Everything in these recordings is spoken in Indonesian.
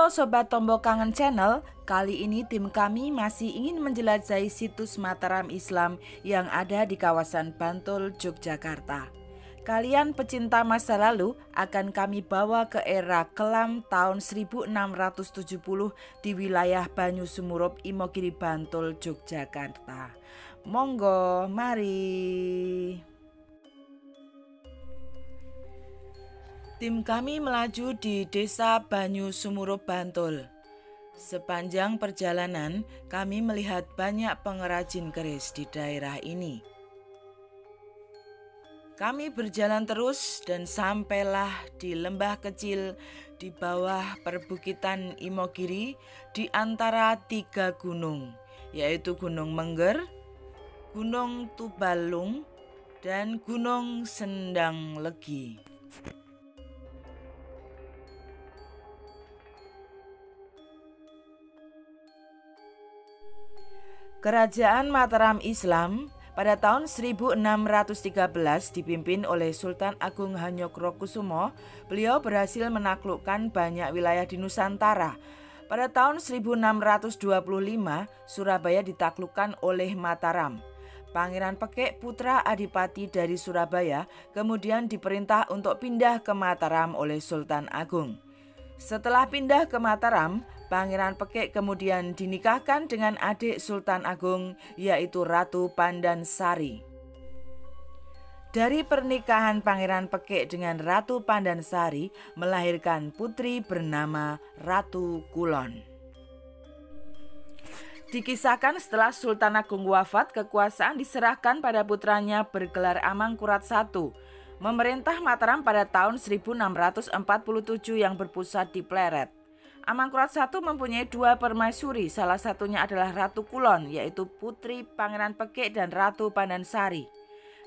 Halo Sobat Tombok Kangen Channel, kali ini tim kami masih ingin menjelajahi situs Mataram Islam yang ada di kawasan Bantul, Yogyakarta. Kalian pecinta masa lalu akan kami bawa ke era kelam tahun 1670 di wilayah Banyu Sumurup, Imogiri, Bantul, Yogyakarta. Monggo, mari. Tim kami melaju di Desa Banyu Sumurup, Bantul. Sepanjang perjalanan, kami melihat banyak pengrajin keris di daerah ini. Kami berjalan terus dan sampailah di lembah kecil di bawah perbukitan Imogiri di antara 3 gunung, yaitu Gunung Mengger, Gunung Tubalung, dan Gunung Sendang Legi. Kerajaan Mataram Islam pada tahun 1613 dipimpin oleh Sultan Agung Hanyokrokusumo. Beliau berhasil menaklukkan banyak wilayah di Nusantara. Pada tahun 1625, Surabaya ditaklukkan oleh Mataram. Pangeran Pekek putra Adipati dari Surabaya kemudian diperintah untuk pindah ke Mataram oleh Sultan Agung. Setelah pindah ke Mataram, Pangeran Pekek kemudian dinikahkan dengan adik Sultan Agung, yaitu Ratu Pandansari. Dari pernikahan Pangeran Pekek dengan Ratu Pandansari melahirkan putri bernama Ratu Kulon. Dikisahkan setelah Sultan Agung wafat, kekuasaan diserahkan pada putranya bergelar Amangkurat I, memerintah Mataram pada tahun 1647 yang berpusat di Pleret. Amangkurat I mempunyai 2 permaisuri, salah satunya adalah Ratu Kulon, yaitu putri Pangeran Pekek dan Ratu Pandansari.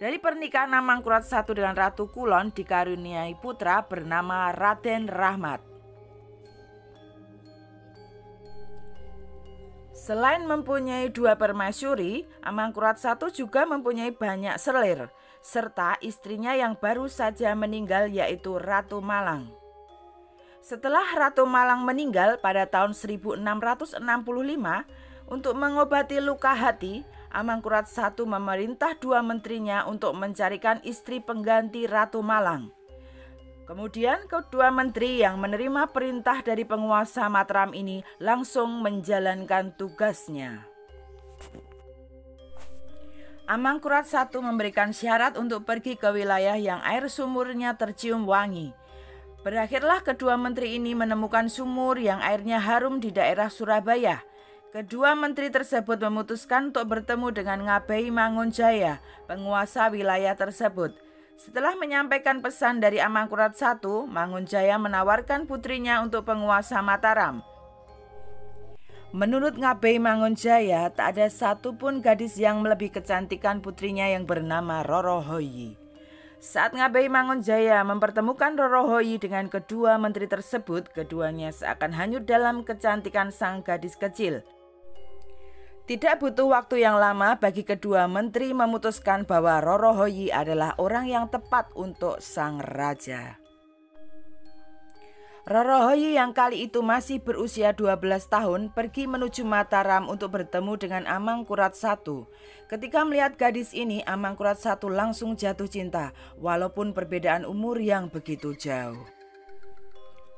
Dari pernikahan Amangkurat I dengan Ratu Kulon dikaruniai putra bernama Raden Rahmat. Selain mempunyai 2 permaisuri, Amangkurat I juga mempunyai banyak selir, serta istrinya yang baru saja meninggal, yaitu Ratu Malang. Setelah Ratu Malang meninggal pada tahun 1665, untuk mengobati luka hati, Amangkurat I memerintah 2 menterinya untuk mencarikan istri pengganti Ratu Malang. Kemudian kedua menteri yang menerima perintah dari penguasa Mataram ini langsung menjalankan tugasnya. Amangkurat I memberikan syarat untuk pergi ke wilayah yang air sumurnya tercium wangi. Berakhirlah kedua menteri ini menemukan sumur yang airnya harum di daerah Surabaya. Kedua menteri tersebut memutuskan untuk bertemu dengan Ngabei Mangunjaya, penguasa wilayah tersebut. Setelah menyampaikan pesan dari Amangkurat I, Mangunjaya menawarkan putrinya untuk penguasa Mataram. Menurut Ngabei Mangunjaya, tak ada satupun gadis yang melebihi kecantikan putrinya yang bernama Rorohoyi. Saat Ngabei Mangunjaya mempertemukan Rorohoyi dengan kedua menteri tersebut, keduanya seakan hanyut dalam kecantikan sang gadis kecil. Tidak butuh waktu yang lama bagi kedua menteri memutuskan bahwa Rorohoyi adalah orang yang tepat untuk sang raja. Rorohoyi yang kali itu masih berusia 12 tahun pergi menuju Mataram untuk bertemu dengan Amangkurat I. Ketika melihat gadis ini, Amangkurat I langsung jatuh cinta walaupun perbedaan umur yang begitu jauh.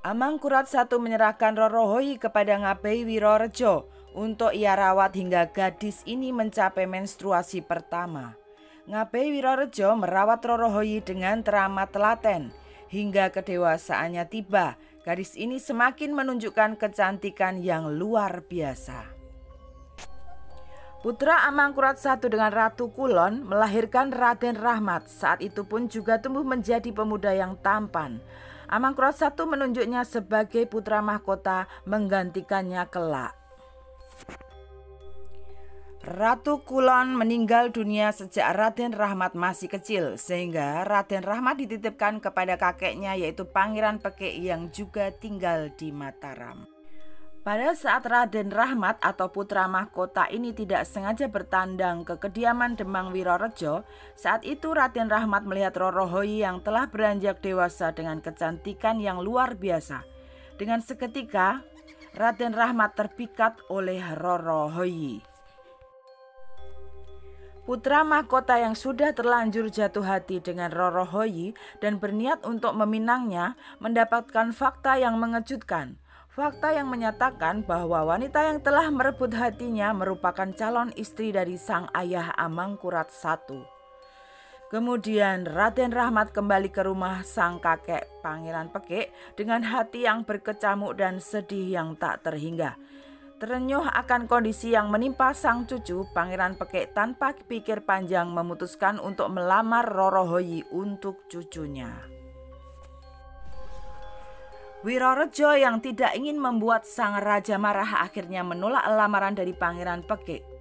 Amangkurat I menyerahkan Rorohoyi kepada Ngabei Wirorejo untuk ia rawat hingga gadis ini mencapai menstruasi pertama. Ngabei Wirorejo merawat Rorohoyi dengan teramat telaten hingga kedewasaannya tiba. Gadis ini semakin menunjukkan kecantikan yang luar biasa. Putra Amangkurat I dengan Ratu Kulon melahirkan Raden Rahmat. Saat itu pun juga tumbuh menjadi pemuda yang tampan. Amangkurat I menunjuknya sebagai putra mahkota menggantikannya kelak. Ratu Kulon meninggal dunia sejak Raden Rahmat masih kecil, sehingga Raden Rahmat dititipkan kepada kakeknya, yaitu Pangeran Pekek yang juga tinggal di Mataram. Pada saat Raden Rahmat atau putra mahkota ini tidak sengaja bertandang ke kediaman Demang Wirorejo, saat itu Raden Rahmat melihat Rorohoyi yang telah beranjak dewasa dengan kecantikan yang luar biasa. Dengan seketika, Raden Rahmat terpikat oleh Rorohoyi. Putra mahkota yang sudah terlanjur jatuh hati dengan Rorohoyi dan berniat untuk meminangnya mendapatkan fakta yang mengejutkan. Fakta yang menyatakan bahwa wanita yang telah merebut hatinya merupakan calon istri dari sang ayah Amangkurat I. Kemudian Raden Rahmat kembali ke rumah sang kakek Pangeran Pekik dengan hati yang berkecamuk dan sedih yang tak terhingga. Terenyuh akan kondisi yang menimpa sang cucu, Pangeran Pekik tanpa pikir panjang memutuskan untuk melamar Rorohoyi untuk cucunya. Wirorejo yang tidak ingin membuat sang raja marah akhirnya menolak lamaran dari Pangeran Pekik.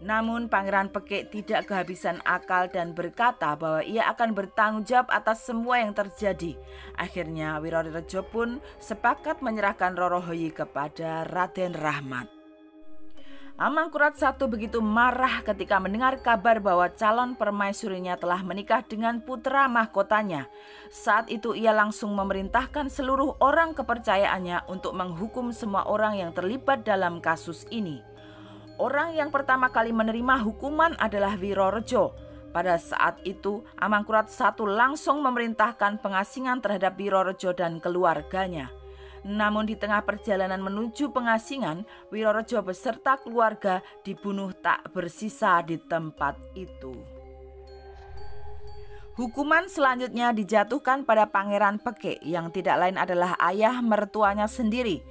Namun Pangeran Pekik tidak kehabisan akal dan berkata bahwa ia akan bertanggung jawab atas semua yang terjadi. Akhirnya Wirorejo pun sepakat menyerahkan Rorohoyi kepada Raden Rahmat. Amangkurat I begitu marah ketika mendengar kabar bahwa calon permaisurinya telah menikah dengan putra mahkotanya. Saat itu ia langsung memerintahkan seluruh orang kepercayaannya untuk menghukum semua orang yang terlibat dalam kasus ini. Orang yang pertama kali menerima hukuman adalah Wirorejo. Pada saat itu, Amangkurat I langsung memerintahkan pengasingan terhadap Wirorejo dan keluarganya. Namun di tengah perjalanan menuju pengasingan, Wirorejo beserta keluarga dibunuh tak bersisa di tempat itu. Hukuman selanjutnya dijatuhkan pada Pangeran Pekik yang tidak lain adalah ayah mertuanya sendiri.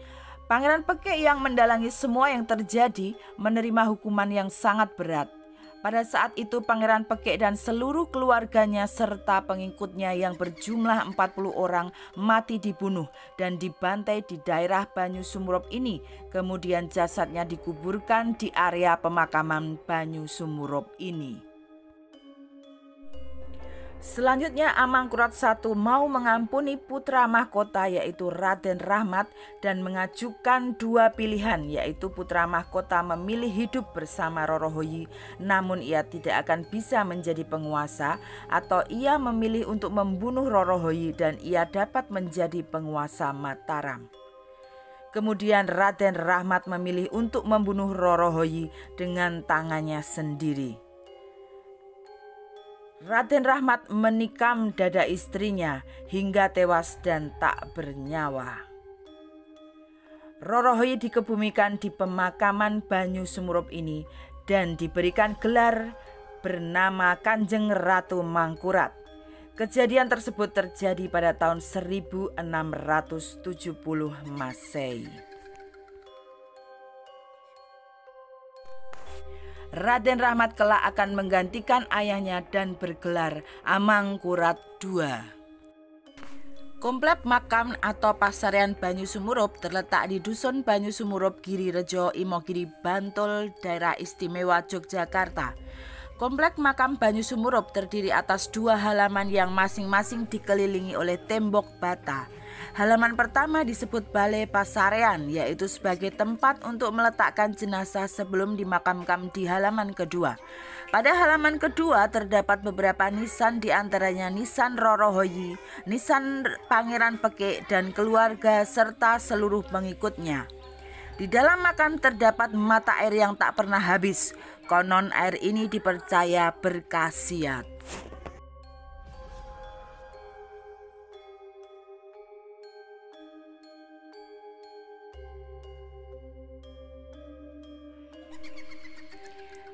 Pangeran Pekik yang mendalangi semua yang terjadi menerima hukuman yang sangat berat. Pada saat itu Pangeran Pekik dan seluruh keluarganya serta pengikutnya yang berjumlah 40 orang mati dibunuh dan dibantai di daerah Banyu Sumurop ini. Kemudian jasadnya dikuburkan di area pemakaman Banyu Sumurop ini. Selanjutnya Amangkurat I mau mengampuni putra mahkota yaitu Raden Rahmat dan mengajukan dua pilihan, yaitu putra mahkota memilih hidup bersama Rorohoyi namun ia tidak akan bisa menjadi penguasa, atau ia memilih untuk membunuh Rorohoyi dan ia dapat menjadi penguasa Mataram. Kemudian Raden Rahmat memilih untuk membunuh Rorohoyi dengan tangannya sendiri. Raden Rahmat menikam dada istrinya hingga tewas dan tak bernyawa. Rorohoyi dikebumikan di pemakaman Banyu Sumurop ini dan diberikan gelar bernama Kanjeng Ratu Mangkurat. Kejadian tersebut terjadi pada tahun 1670 Masehi. Raden Rahmat kelak akan menggantikan ayahnya dan bergelar Amangkurat II. Komplek makam atau pasarean Banyu Sumurop terletak di Dusun Banyu Sumurop, Girirejo, Imogiri, Bantul, Daerah Istimewa Yogyakarta. Komplek makam Banyu Sumurop terdiri atas dua halaman yang masing-masing dikelilingi oleh tembok bata. Halaman pertama disebut Balai Pasarean, yaitu sebagai tempat untuk meletakkan jenazah sebelum dimakamkan di halaman kedua. Pada halaman kedua terdapat beberapa nisan, diantaranya nisan Rorohoyi, nisan Pangeran Pekik dan keluarga serta seluruh pengikutnya. Di dalam makam terdapat mata air yang tak pernah habis. Konon air ini dipercaya berkhasiat.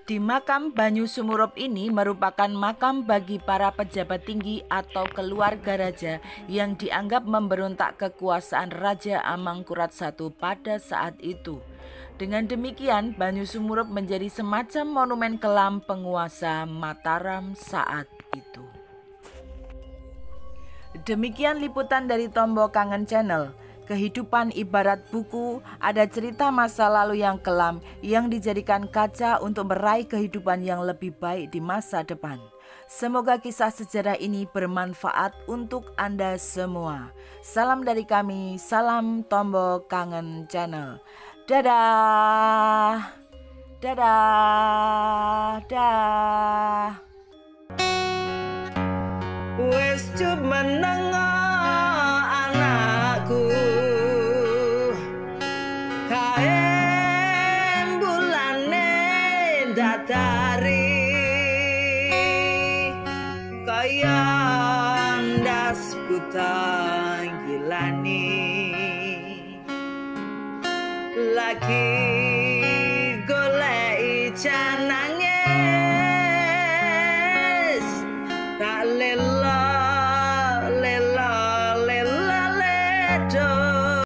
Di makam Banyu Sumurop ini merupakan makam bagi para pejabat tinggi atau keluarga raja yang dianggap memberontak kekuasaan Raja Amangkurat I pada saat itu. Dengan demikian, Banyu Sumurop menjadi semacam monumen kelam penguasa Mataram saat itu. Demikian liputan dari Tombo Kangen Channel. Kehidupan ibarat buku, ada cerita masa lalu yang kelam yang dijadikan kaca untuk meraih kehidupan yang lebih baik di masa depan. Semoga kisah sejarah ini bermanfaat untuk Anda semua. Salam dari kami, salam Tombo Kangen Channel. Dadah, dadah, dah. Wes cuma nengok anakku. ndas kutanggilani lagi golek janang